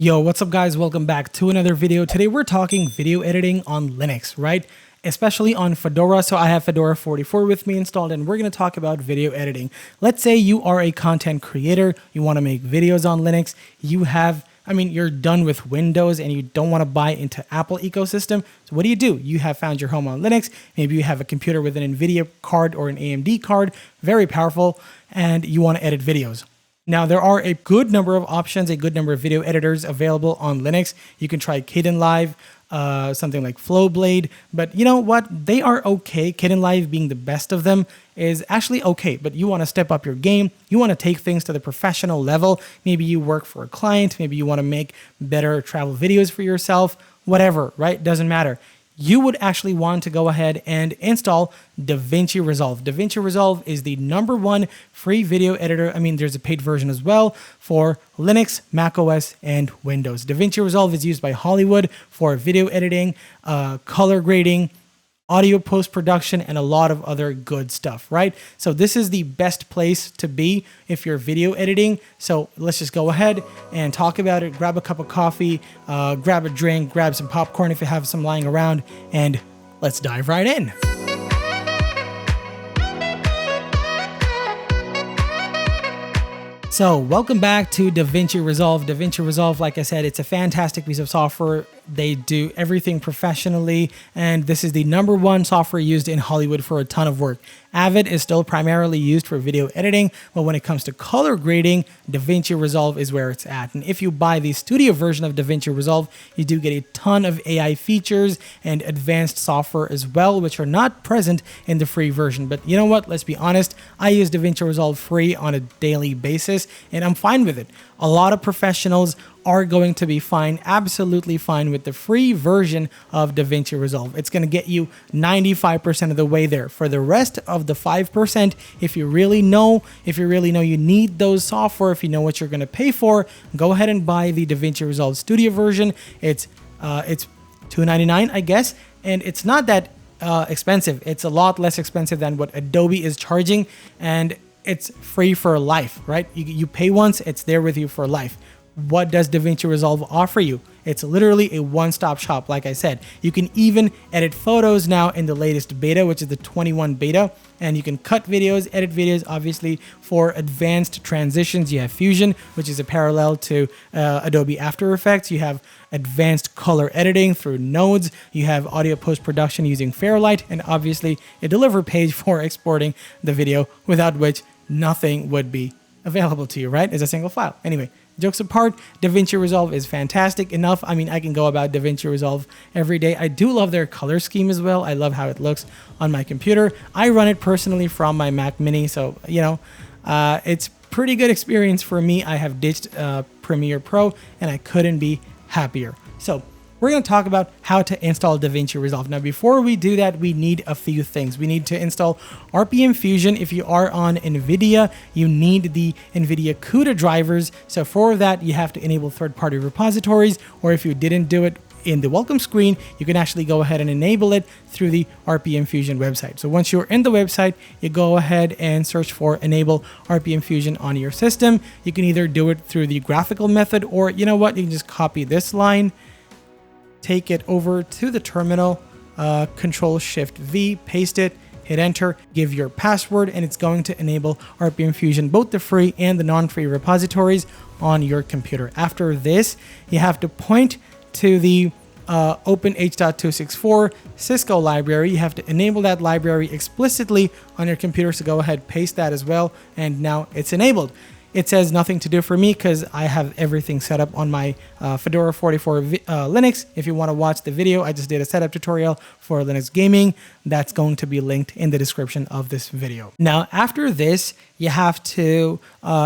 Yo, what's up guys? Welcome back to another video. Today we're talking video editing on Linux, right? Especially on Fedora. So I have Fedora 44 with me installed and we're going to talk about video editing. Let's say you are a content creator, you want to make videos on Linux, you're done with Windows and you don't want to buy into Apple ecosystem. So what do? You have found your home on Linux. Maybe you have a computer with an Nvidia card or an AMD card, very powerful, and you want to edit videos. Now, there are a good number of options, a good number of video editors available on Linux. You can try Kdenlive, something like Flowblade, but you know what? They are okay. Kdenlive being the best of them is actually okay, but you want to step up your game. You want to take things to the professional level. Maybe you work for a client. Maybe you want to make better travel videos for yourself, whatever, right? Doesn't matter. You would actually want to go ahead and install DaVinci Resolve. DaVinci Resolve is the #1 free video editor. There's a paid version as well for Linux, macOS, and Windows. DaVinci Resolve is used by Hollywood for video editing, color grading, audio post-production, and a lot of other good stuff, right? So this is the best place to be if you're video editing. So let's just go ahead and talk about it. Grab a cup of coffee, grab a drink, grab some popcorn if you have some lying around, and let's dive right in. So welcome back to DaVinci Resolve. DaVinci Resolve, like I said, it's a fantastic piece of software. They do everything professionally, and this is the #1 software used in Hollywood for a ton of work. Avid is still primarily used for video editing, but when it comes to color grading, DaVinci Resolve is where it's at. And if you buy the studio version of DaVinci Resolve, you do get a ton of AI features and advanced software as well, which are not present in the free version. But you know what? Let's be honest. I use DaVinci Resolve free on a daily basis, and I'm fine with it. A lot of professionals are going to be fine, absolutely fine with the free version of DaVinci Resolve. It's going to get you 95% of the way there. For the rest of the 5%, if you really know you need those software, if you know what you're going to pay for, go ahead and buy the DaVinci Resolve Studio version. It's $299, I guess, and it's not that expensive. It's a lot less expensive than what Adobe is charging, and it's free for life, right? You pay once, it's there with you for life. What does DaVinci Resolve offer you? It's literally a one-stop shop, like I said. You can even edit photos now in the latest beta, which is the 21 beta, and you can cut videos, edit videos. Obviously, for advanced transitions, you have Fusion, which is a parallel to Adobe After Effects. You have advanced color editing through nodes. You have audio post-production using Fairlight, and obviously a deliver page for exporting the video, without which nothing would be available to you, right? As a single file. Anyway, jokes apart, DaVinci Resolve is fantastic enough. I can go about DaVinci Resolve every day. I do love their color scheme as well. I love how it looks on my computer. I run it personally from my Mac Mini, so it's pretty good experience for me. I have ditched Premiere Pro and I couldn't be happier. So we're going to talk about how to install DaVinci Resolve. Now, before we do that, we need a few things. We need to install RPM Fusion. If you are on Nvidia, you need the Nvidia CUDA drivers. So for that, you have to enable third-party repositories, or if you didn't do it in the welcome screen, you can actually go ahead and enable it through the RPM Fusion website. So once you're in the website, you go ahead and search for enable RPM Fusion on your system. You can either do it through the graphical method, or you know what, you can just copy this line, take it over to the terminal, Control-Shift-V, paste it, hit enter, give your password, and it's going to enable RPM Fusion, both the free and the non-free repositories on your computer. After this, you have to point to the Open H.264 Cisco library. You have to enable that library explicitly on your computer, so go ahead, paste that as well, and now it's enabled. It says nothing to do for me because I have everything set up on my Fedora 44 Linux. If you want to watch the video, I just did a setup tutorial for Linux gaming. That's going to be linked in the description of this video. Now, after this, you have to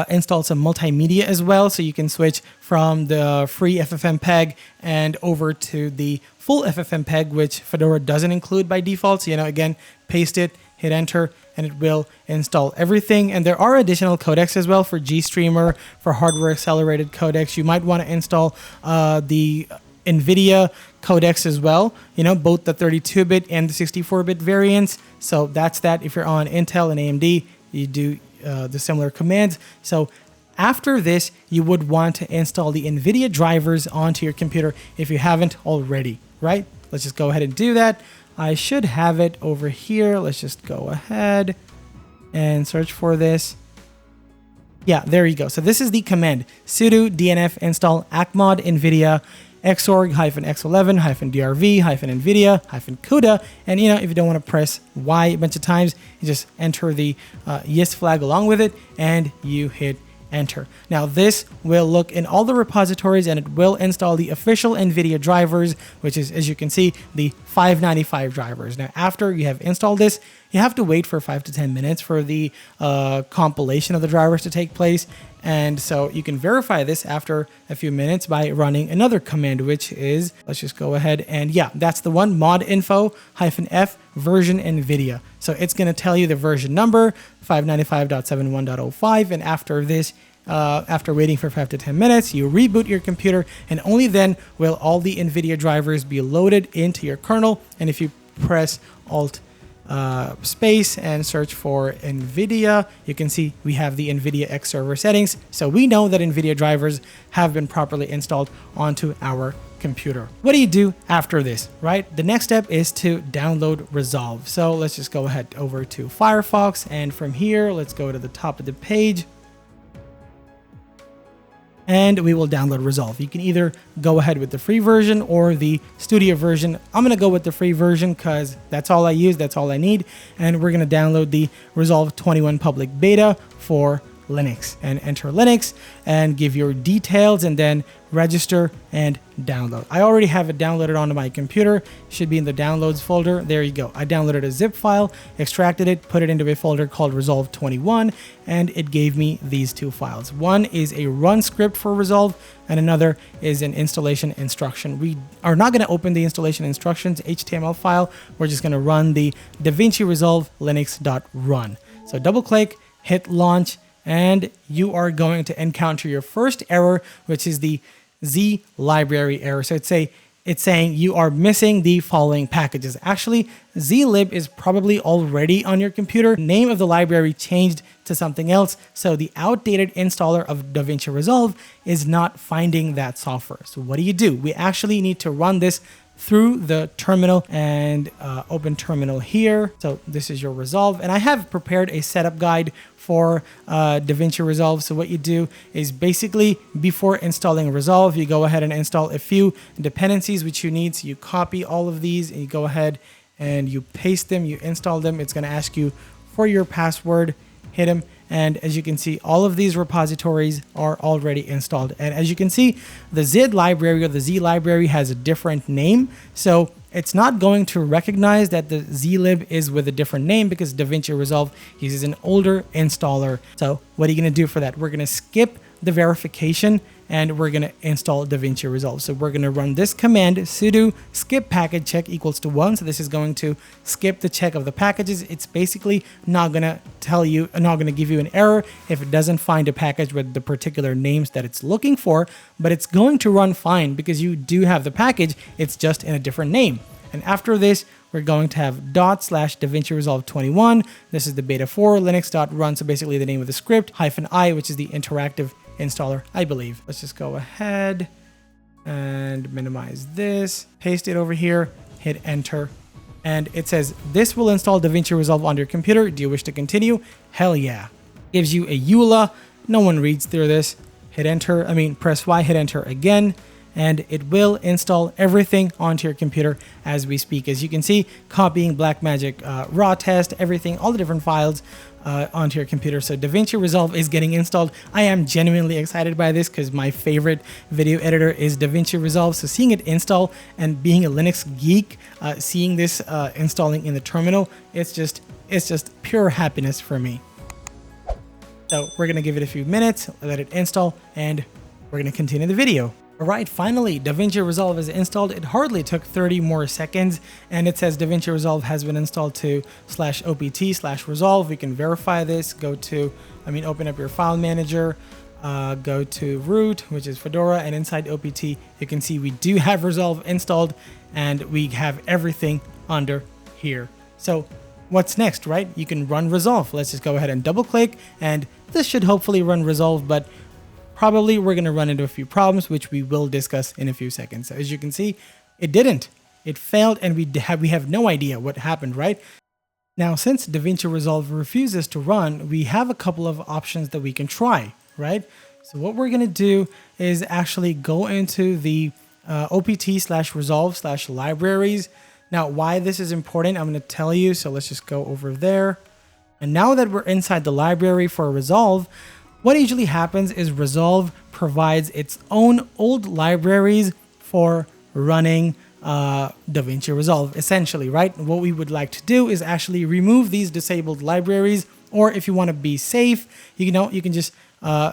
install some multimedia as well, so you can switch from the free FFmpeg and over to the full FFmpeg, which Fedora doesn't include by default. So, again, paste it, hit enter, and it will install everything. And there are additional codecs as well for GStreamer, for hardware accelerated codecs. You might want to install the Nvidia codecs as well, both the 32-bit and the 64-bit variants. So that's that. If you're on Intel and AMD, you do the similar commands. So After this, you would want to install the Nvidia drivers onto your computer if you haven't already, right? Let's just go ahead and do that. I should have it over here. Let's just go ahead and search for this. Yeah, there you go. So this is the command: sudo dnf install acmod nvidia xorg-x11-drv-nvidia-cuda. And if you don't want to press Y a bunch of times, you just enter the yes flag along with it and you hit enter. Now this will look in all the repositories and it will install the official Nvidia drivers, which is, as you can see, the 595 drivers. Now after you have installed this, you have to wait for 5 to 10 minutes for the compilation of the drivers to take place. And so you can verify this after a few minutes by running another command, which is, let's just go ahead and yeah, that's the one, modinfo-f version NVIDIA. So it's going to tell you the version number, 595.71.05. And after this, after waiting for 5 to 10 minutes, you reboot your computer, and only then will all the NVIDIA drivers be loaded into your kernel. And if you press Alt space and search for NVIDIA, you can see we have the NVIDIA X server settings. So we know that NVIDIA drivers have been properly installed onto our computer. What do you do after this, right? The next step is to download Resolve. So let's just go ahead over to Firefox, and from here, let's go to the top of the page. And we will download Resolve. You can either go ahead with the free version or the studio version. I'm going to go with the free version because that's all I use, that's all I need. And we're going to download the Resolve 21 public beta for Linux, and enter Linux and give your details and then register and download. I already have it downloaded onto my computer. It should be in the downloads folder. There you go. I downloaded a zip file, extracted it, put it into a folder called Resolve 21, and it gave me these two files. One is a run script for Resolve and another is an installation instruction. We are not going to open the installation instructions HTML file. We're just going to run the DaVinci Resolve Linux.run. So double click, hit launch, and you are going to encounter your first error, which is the Z library error. So it's saying you are missing the following packages. Actually, zlib is probably already on your computer. The name of the library changed to something else, so the outdated installer of DaVinci Resolve is not finding that software. So what do? We actually need to run this through the terminal, and open terminal here. So this is your Resolve, and I have prepared a setup guide for DaVinci Resolve. So what you do is basically before installing Resolve, you go ahead and install a few dependencies which you need. So you copy all of these and you go ahead and you paste them, you install them. It's going to ask you for your password, hit them. And as you can see, all of these repositories are already installed. And as you can see, the Z library or the Z library has a different name. So it's not going to recognize that the zlib is with a different name because DaVinci Resolve uses an older installer. So what are you going to do for that? We're going to skip the verification and we're going to install DaVinci Resolve. So we're going to run this command, sudo skip package check equals to 1. So this is going to skip the check of the packages. It's basically not going to tell you, not going to give you an error if it doesn't find a package with the particular names that it's looking for, but it's going to run fine because you do have the package. It's just in a different name. And after this, we're going to have ./DaVinci Resolve 21. This is the beta 4 Linux.run. So basically the name of the script, -i, which is the interactive installer, I believe. Let's just go ahead and minimize this, paste it over here, hit enter, and it says this will install DaVinci Resolve on your computer. Do you wish to continue? Hell yeah. Gives you a EULA. No one reads through this. Hit enter, press Y, hit enter again, and it will install everything onto your computer as we speak. As you can see, copying Blackmagic raw test, everything, all the different files onto your computer. So DaVinci Resolve is getting installed. I am genuinely excited by this because my favorite video editor is DaVinci Resolve. So seeing it install and being a Linux geek, seeing this installing in the terminal, it's just pure happiness for me. So we're going to give it a few minutes, let it install, and we're going to continue the video. All right, finally, DaVinci Resolve is installed. It hardly took 30 more seconds, and it says DaVinci Resolve has been installed to /opt/resolve. We can verify this. Go to, open up your file manager, go to root, which is Fedora, and inside opt, you can see we do have Resolve installed, and we have everything under here. So what's next, right? You can run Resolve. Let's just go ahead and double click, and this should hopefully run Resolve, but probably we're going to run into a few problems, which we will discuss in a few seconds. So as you can see, it didn't. It failed, and we have no idea what happened, right? Now, since DaVinci Resolve refuses to run, we have a couple of options that we can try, right? So what we're going to do is actually go into the opt/resolve/libraries. Now, why this is important, I'm going to tell you. So let's just go over there. And now that we're inside the library for Resolve, what usually happens is Resolve provides its own old libraries for running DaVinci Resolve, essentially, right? What we would like to do is actually remove these disabled libraries, or if you want to be safe, you can just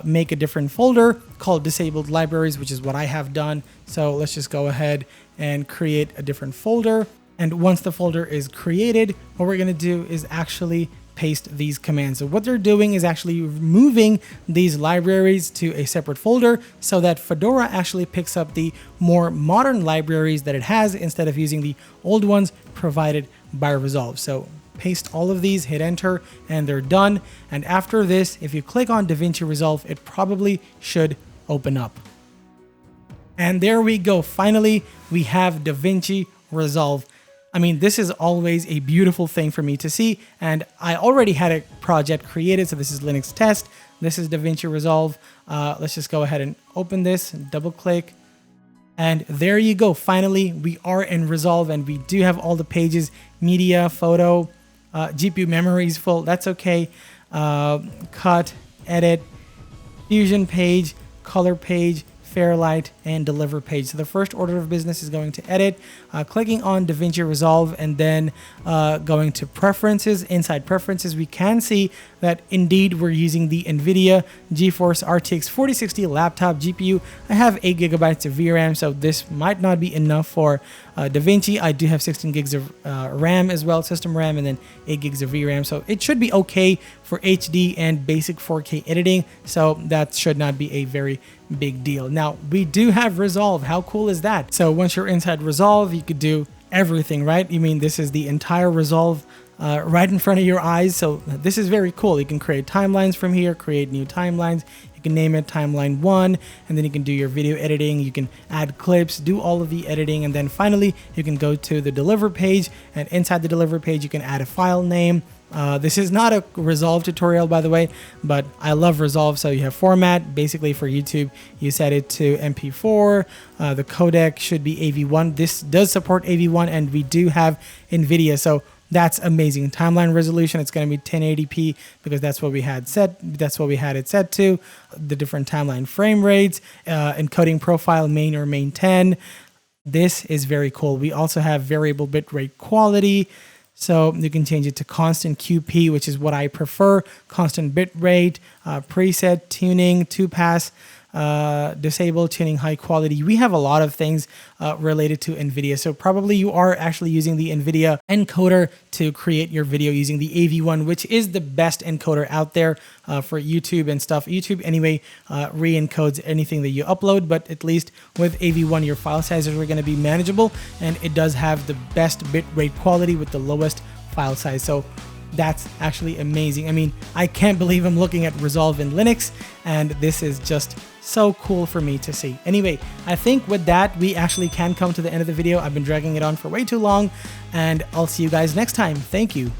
make a different folder called disabled libraries, which is what I have done. So let's just go ahead and create a different folder. And once the folder is created, what we're going to do is actually paste these commands. So what they're doing is actually moving these libraries to a separate folder so that Fedora actually picks up the more modern libraries that it has instead of using the old ones provided by Resolve. So paste all of these, hit enter, and they're done. And after this, if you click on DaVinci Resolve, it probably should open up. And there we go. Finally, we have DaVinci Resolve. I mean, this is always a beautiful thing for me to see, and I already had a project created, so this is Linux test. This is DaVinci Resolve. Let's just go ahead and open this, and double click, and there you go. Finally, we are in Resolve, and we do have all the pages, media, photo, GPU memory is full, that's okay. Cut, edit, fusion page, color page, Fairlight, and deliver page. So the first order of business is going to edit, clicking on DaVinci Resolve, and then going to preferences. Inside preferences, we can see that indeed we're using the Nvidia GeForce RTX 4060 laptop GPU. I have 8 gigabytes of VRAM, so this might not be enough for DaVinci. I do have 16 gigs of RAM as well, system RAM, and then 8 gigs of VRAM. So it should be okay for HD and basic 4K editing. So that should not be a very big deal. Now, we do have Resolve. How cool is that? So once you're inside Resolve, you could do everything, right? I mean, this is the entire Resolve right in front of your eyes. So this is very cool. You can create timelines from here, create new timelines. You can name it timeline 1, and then you can do your video editing. You can add clips, do all of the editing, and then finally you can go to the deliver page, and inside the deliver page you can add a file name. This is not a Resolve tutorial, by the way, but I love Resolve. So you have format, basically for YouTube, you set it to MP4. The codec should be AV1. This does support AV1, and we do have Nvidia, so that's amazing. Timeline resolution, it's going to be 1080p because that's what we had set. That's what we had it set to. The different timeline frame rates, encoding profile main or main 10. This is very cool. We also have variable bitrate quality. So you can change it to constant QP, which is what I prefer. Constant bitrate, preset tuning, 2-pass, disable tuning, high quality. We have a lot of things related to NVIDIA. So probably you are actually using the NVIDIA encoder to create your video using the AV1, which is the best encoder out there for YouTube and stuff. YouTube anyway re-encodes anything that you upload, but at least with AV1 your file sizes are going to be manageable, and it does have the best bitrate quality with the lowest file size. So that's actually amazing. I mean, I can't believe I'm looking at Resolve in Linux, and this is just so cool for me to see. Anyway, I think with that, we actually can come to the end of the video. I've been dragging it on for way too long, and I'll see you guys next time. Thank you.